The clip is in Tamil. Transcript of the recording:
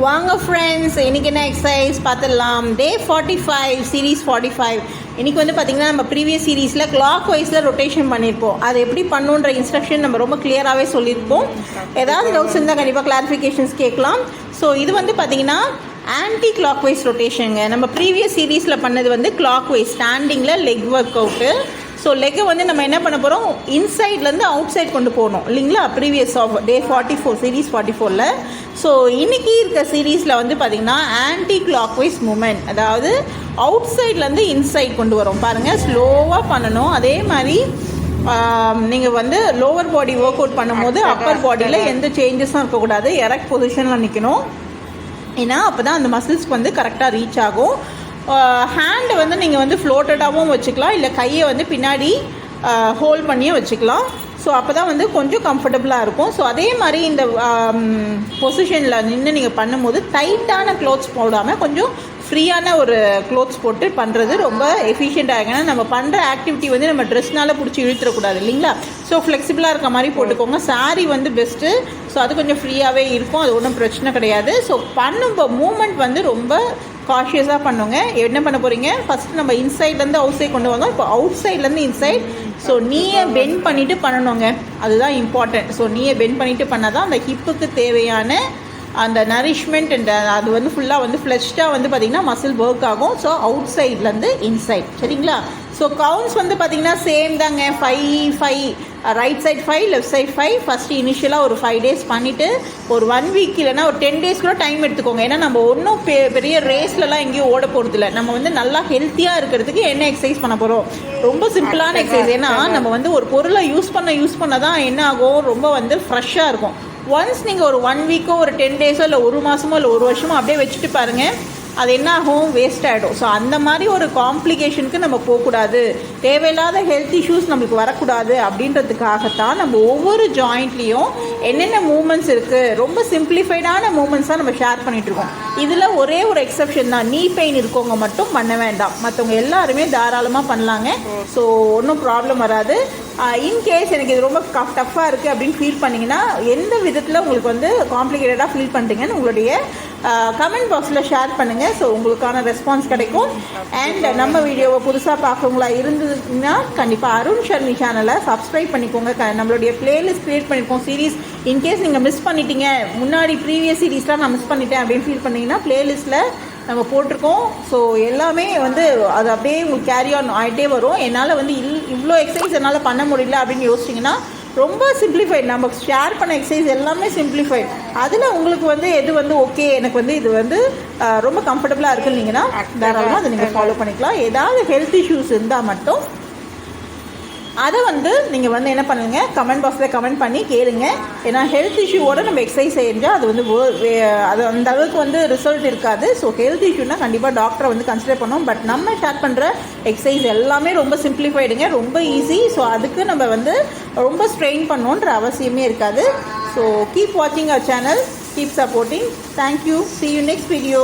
வாங்க ஃப்ரெண்ட்ஸ், இன்றைக்கி என்ன எக்ஸசைஸ் பார்த்துடலாம். டே 45 சீரீஸ் 45. இன்றைக்கி வந்து பார்த்திங்கன்னா நம்ம ப்ரீவியஸ் சீரீஸில் கிளாக் வைஸில் ரொட்டேஷன் பண்ணியிருப்போம். அது எப்படி பண்ணுன்ற இன்ஸ்ட்ரக்ஷன் நம்ம ரொம்ப கிளியராகவே சொல்லியிருப்போம். ஏதாவது டவுட்ஸ் இருந்தால் கண்டிப்பாக கிளாரிஃபிகேஷன்ஸ் கேட்கலாம். ஸோ இது வந்து பார்த்திங்கன்னா ஆன்டி கிளாக் வைஸ் ரொட்டேஷனுங்க. நம்ம ப்ரீவியஸ் சீரீஸில் பண்ணது வந்து கிளாக் வைஸ் ஸ்டாண்டிங்கில் லெக் ஒர்க் அவுட்டு. ஸோ லெக்கை வந்து நம்ம என்ன பண்ண போகிறோம், இன்சைட்லேருந்து அவுட் சைட் கொண்டு போகணும் இல்லைங்களா, ப்ரீவியஸ் ஆஃப் டே 44 சீரீஸ் 44ல். ஸோ இன்றைக்கி இருக்க சீரீஸில் வந்து பார்த்திங்கன்னா ஆன்டி கிளாக் வைஸ் மூமெண்ட், அதாவது அவுட் சைட்லேருந்து இன்சைட் கொண்டு வரோம். பாருங்கள், ஸ்லோவாக பண்ணணும். அதே மாதிரி நீங்கள் வந்து லோவர் பாடி ஒர்க் அவுட் பண்ணும்போது அப்பர் பாடியில் எந்த சேஞ்சஸும் இருக்கக்கூடாது. எரெக்ட் பொசிஷனில் நிற்கணும். ஏன்னா அப்போ தான் அந்த மசில்ஸ்க்கு வந்து கரெக்டாக ரீச் ஆகும். ஹேண்டை வந்து நீங்கள் வந்து ஃப்ளோட்டடாகவும் வச்சுக்கலாம், இல்லை கையை வந்து பின்னாடி ஹோல்ட் பண்ணியே வச்சுக்கலாம். ஸோ அப்போ தான் வந்து கொஞ்சம் கம்ஃபர்டபுளாக இருக்கும். ஸோ அதே மாதிரி இந்த பொசிஷனில் நின்று நீங்கள் பண்ணும்போது டைட்டான க்ளோத்ஸ் போடாமல் கொஞ்சம் ஃப்ரீயான ஒரு க்ளோத்ஸ் போட்டு பண்ணுறது ரொம்ப எஃபிஷியண்ட்டாக இருக்கும். ஏன்னா நம்ம பண்ணுற ஆக்டிவிட்டி வந்து நம்ம ட்ரெஸ்னால் பிடிச்சி இழுத்துடக்கூடாது இல்லைங்களா. ஸோ ஃப்ளெக்சிபிளாக இருக்க மாதிரி போட்டுக்கோங்க. சாரீ வந்து பெஸ்ட்டு. ஸோ அது கொஞ்சம் ஃப்ரீயாகவே இருக்கும், அது ஒன்றும் பிரச்சனை கிடையாது. ஸோ பண்ணும்போது மூமெண்ட் வந்து ரொம்ப காஷியஸாக பண்ணுங்க. என்ன பண்ண போகிறீங்க, ஃபஸ்ட்டு நம்ம இன்சைட்லேருந்து அவுட் சைட் கொண்டு வந்தோம். இப்போ அவுட் சைட்லேருந்து இன்சைட். ஸோ நீயை பெண்ட் பண்ணிவிட்டு பண்ணணுங்க, அதுதான் இம்பார்ட்டன்ட். ஸோ நீயை பெண்ட் பண்ணிவிட்டு பண்ணால் தான் அந்த ஹிப்புக்கு தேவையான அந்த நரிஷ்மெண்ட் அண்ட் அது வந்து ஃபுல்லாக வந்து ஃப்ளெஷ்டாக வந்து பார்த்திங்கன்னா மசில் ஒர்க் ஆகும். ஸோ அவுட் சைட்லேருந்து இன்சைட், சரிங்களா. ஸோ கவுண்ட்ஸ் வந்து பார்த்திங்கன்னா சேம் தாங்க. 5 right side 5 left side 5. First இனிஷியலாக ஒரு 5 days பண்ணிவிட்டு ஒரு 1 week இல்லைனா ஒரு 10 days கூட டைம் எடுத்துக்கோங்க. ஏன்னா நம்ம ஒன்றும் பெரிய ரேஸ்லலாம் எங்கேயும் ஓட போகிறதில்ல. நம்ம வந்து நல்லா ஹெல்த்தியாக இருக்கிறதுக்கு என்ன எக்ஸசைஸ் பண்ண போகிறோம், ரொம்ப சிம்பிளான எக்ஸசைஸ். ஏன்னா நம்ம வந்து ஒரு பொருளை யூஸ் பண்ண தான் என்ன ஆகும், ரொம்ப வந்து ஃப்ரெஷ்ஷாக இருக்கும். ஒன்ஸ் நீங்கள் ஒரு 1 week ஒரு 10 days இல்லை ஒரு மாதமோ இல்லை ஒரு வருஷமோ அப்படியே வச்சுட்டு பாருங்கள், அது என்ன ஆகும், வேஸ்ட் ஆகிடும். ஸோ அந்த மாதிரி ஒரு காம்ப்ளிகேஷனுக்கு நம்ம போகக்கூடாது. தேவையில்லாத ஹெல்த் இஷ்யூஸ் நம்மளுக்கு வரக்கூடாது. அப்படின்றதுக்காகத்தான் நம்ம ஒவ்வொரு ஜாயிண்ட்லேயும் என்னென்ன மூமெண்ட்ஸ் இருக்குது, ரொம்ப சிம்பிளிஃபைடான மூமெண்ட்ஸாக நம்ம ஷேர் பண்ணிகிட்ருக்கோம். இதில் ஒரே ஒரு எக்ஸப்ஷன் தான், நீ பெயின் இருக்கவங்க மட்டும் பண்ண வேண்டாம். மற்றவங்க எல்லாருமே தாராளமாக பண்ணலாங்க. ஸோ ஒன்றும் ப்ராப்ளம் வராது. இன்கேஸ் எனக்கு இது ரொம்ப டஃப்பாக இருக்குது அப்படின்னு ஃபீல் பண்ணிங்கன்னா, எந்த விதத்தில் உங்களுக்கு வந்து காம்ப்ளிகேட்டடாக ஃபீல் பண்ணுறீங்கன்னு உங்களுடைய கமெண்ட் பாக்ஸில் ஷேர் பண்ணுங்கள். ஸோ உங்களுக்கான ரெஸ்பான்ஸ் கிடைக்கும். அண்ட் நம்ம வீடியோவை புதுசாக பார்க்குறவங்களா இருந்ததுன்னா கண்டிப்பாக அருண் ஷர்மி சேனலை சப்ஸ்கிரைப் பண்ணிக்கோங்க. நம்மளுடைய பிளேலிஸ்ட் க்ரியேட் பண்ணியிருக்கோம் சீரீஸ். இன்கேஸ் நீங்கள் மிஸ் பண்ணிட்டீங்க, முன்னாடி ப்ரீவியஸ் சீரீஸ்லாம் நான் மிஸ் பண்ணிட்டேன் அப்படின்னு ஃபீல் பண்ணிங்கன்னா பிளேலிஸ்ட்டில் நம்ம போட்டிருக்கோம். ஸோ எல்லாமே வந்து அது அப்படியே உங்களுக்கு கேரி ஆன் ஆகிட்டே வரும். என்னால் வந்து இவ்வளோ எக்ஸசைஸ் என்னால் பண்ண முடியல அப்படின்னு யோசிச்சிங்கன்னா ரொம்ப சிம்பிளிஃபைட். நம்ம ஷேர் பண்ண எக்ஸசைஸ் எல்லாமே சிம்பிளிஃபைட். அதில் உங்களுக்கு வந்து எது வந்து ஓகே, எனக்கு வந்து இது வந்து ரொம்ப கம்ஃபர்டபுளாக இருக்குன்னீங்கன்னா தாராளமாக அதை நீங்கள் ஃபாலோ பண்ணிக்கலாம். ஏதாவது ஹெல்த் இஷ்யூஸ் இருந்தால் மட்டும் அதை வந்து நீங்கள் வந்து என்ன பண்ணுங்க, கமெண்ட் பாக்ஸில் கமெண்ட் பண்ணி கேளுங்க. ஏன்னா ஹெல்த் இஷ்யூவோட நம்ம எக்ஸசைஸ் செஞ்சால் அது வந்து அது அந்த அளவுக்கு வந்து ரிசல்ட் இருக்காது. ஸோ ஹெல்த் இஷ்யூனா கண்டிப்பாக டாக்டரை வந்து கன்சிடர் பண்ணோம். பட் நம்ம ஷேர் பண்ணுற எக்ஸசைஸ் எல்லாமே ரொம்ப சிம்பிளிஃபைடுங்க, ரொம்ப ஈஸி. ஸோ அதுக்கு நம்ம வந்து ரொம்ப ஸ்ட்ரெயின் பண்ணணுன்ற அவசியமே இருக்காது. ஸோ கீப் வாட்சிங் our channel, keep supporting. Thank you. See you next video.